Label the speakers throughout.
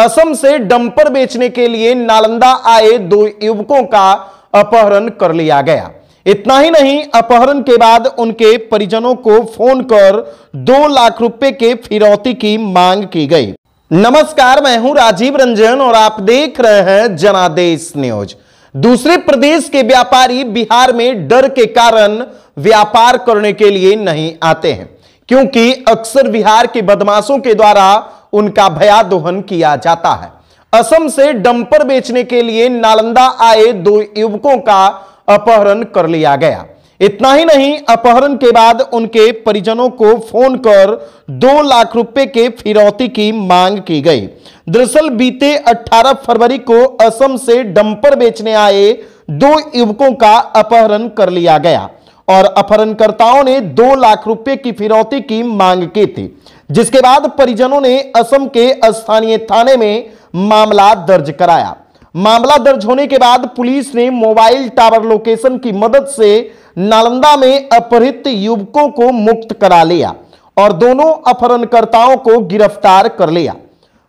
Speaker 1: असम से डंपर बेचने के लिए नालंदा आए दो युवकों का अपहरण कर लिया गया। इतना ही नहीं, अपहरण के बाद उनके परिजनों को फोन कर 2 लाख रुपए के फिरौती की मांग की गई। नमस्कार, मैं हूं राजीव रंजन और आप देख रहे हैं जनादेश न्यूज। दूसरे प्रदेश के व्यापारी बिहार में डर के कारण व्यापार करने के लिए नहीं आते हैं, क्योंकि अक्सर बिहार के बदमाशों के द्वारा उनका भयादोहन किया जाता है। असम से डंपर बेचने के लिए नालंदा आए 2 युवकों का अपहरण कर लिया गया। इतना ही नहीं, अपहरण के बाद उनके परिजनों को फोन कर 2 लाख रुपए के फिरौती की मांग की गई। दरअसल बीते 18 फरवरी को असम से डंपर बेचने आए 2 युवकों का अपहरण कर लिया गया और अपहरणकर्ताओं ने 2 लाख रुपए की फिरौती की मांग की थी, जिसके बाद परिजनों ने असम के स्थानीय थाने में मामला दर्ज कराया। मामला दर्ज होने के बाद पुलिस ने मोबाइल टावर लोकेशन की मदद से नालंदा में अपहृत युवकों को मुक्त करा लिया और दोनों अपहरणकर्ताओं को गिरफ्तार कर लिया।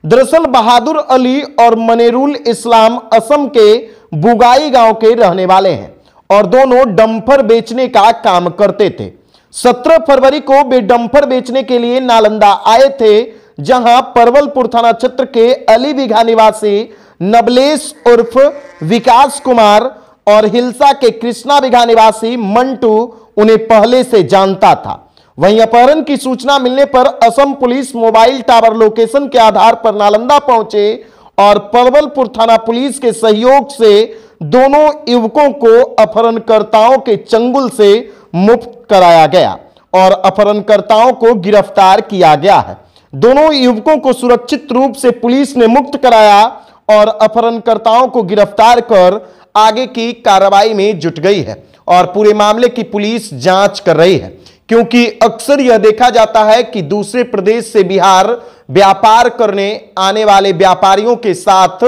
Speaker 1: दरअसल बहादुर अली और मनेरुल इस्लाम असम के बुगाई गांव के रहने वाले हैं और दोनों डंपर बेचने का काम करते थे। 17 फरवरी को वे डंपर बेचने के लिए नालंदा आए थे, जहां परवलपुर थाना क्षेत्र के अली बिघा निवासी नबलेश उर्फ विकास कुमार और हिलसा के कृष्णा बिघा निवासी मंटू उन्हें पहले से जानता था। वहीं अपहरण की सूचना मिलने पर Assam police mobile tower location के आधार पर नालंदा पहुंचे और परवलपुर थाना पुलिस के सहयोग से दोनों युवकों को अपहरणकर्ताओं के चंगुल से मुक्त कराया गया और अपहरणकर्ताओं को गिरफ्तार किया गया है। दोनों युवकों को सुरक्षित रूप से पुलिस ने मुक्त कराया और अपहरणकर्ताओं को गिरफ्तार कर आगे की कार्रवाई में जुट गई है और पूरे मामले की पुलिस जांच कर रही है, क्योंकि अक्सर यह देखा जाता है कि दूसरे प्रदेश से बिहार व्यापार करने आने वाले व्यापारियों के साथ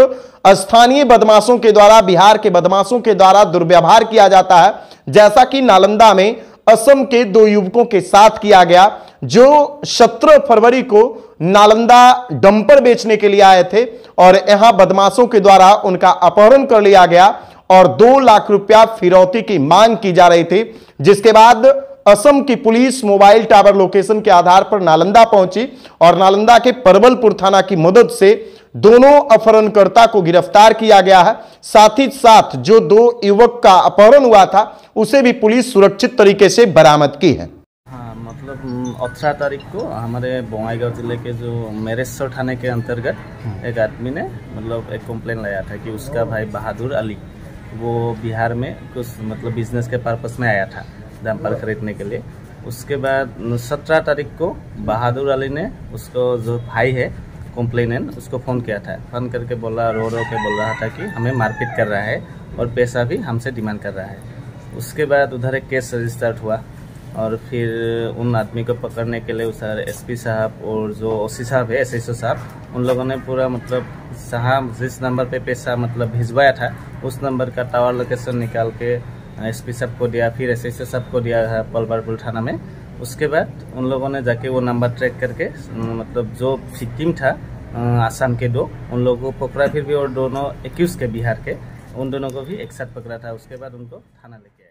Speaker 1: स्थानीय बदमाशों के द्वारा, बिहार के बदमाशों के द्वारा दुर्व्यवहार किया जाता है, जैसा कि नालंदा में असम के 2 युवकों के साथ किया गया, जो 17 फरवरी को नालंदा डंपर बेचने के लिए आए थे और यहां बदमाशों के द्वारा उनका अपहरण कर लिया गया और 2 लाख रुपया फिरौती की मांग की जा रही थी। जिसके बाद असम की पुलिस मोबाइल टावर लोकेशन के आधार पर नालंदा पहुंची और नालंदा के परवलपुर थाना की मदद से दोनों अपहरणकर्ता को गिरफ्तार किया गया है। साथ ही साथ जो 2 युवक का अपहरण हुआ था उसे भी पुलिस सुरक्षित तरीके से बरामद की है।
Speaker 2: हाँ, मतलब 18 तारीख को हमारे बोंगाईगांव जिले के जो मेरेश्वर थाने के अंतर्गत एक आदमी ने मतलब एक कंप्लेन लाया था कि उसका भाई बहादुर अली वो बिहार में कुछ मतलब बिजनेस के पर्पस में आया था डंपर खरीदने के लिए। उसके बाद 17 तारीख को बहादुर अली ने उसको जो भाई है कंप्लेनेंट उसको फ़ोन किया था। फ़ोन करके रो के बोल रहा था कि हमें मारपीट कर रहा है और पैसा भी हमसे डिमांड कर रहा है। उसके बाद उधर एक केस रजिस्टर्ड हुआ और फिर उन आदमी को पकड़ने के लिए उधर एसपी साहब और जो ओसी साहब है एसएचओ साहब, उन लोगों ने पूरा मतलब साहब जिस नंबर पे पैसा मतलब भिजवाया था उस नंबर का टावर लोकेशन निकाल के एसपी साहब को दिया, फिर एसएचओ साहब को दिया है परवलपुर थाना में। उसके बाद उन लोगों ने जाके वो नंबर ट्रैक करके मतलब जो विक्टिम था आसाम के 2 उन लोगों को पकड़ा, फिर भी और दोनों एक्यूज के बिहार के उन दोनों को भी एक साथ पकड़ा था। उसके बाद उनको थाना लेके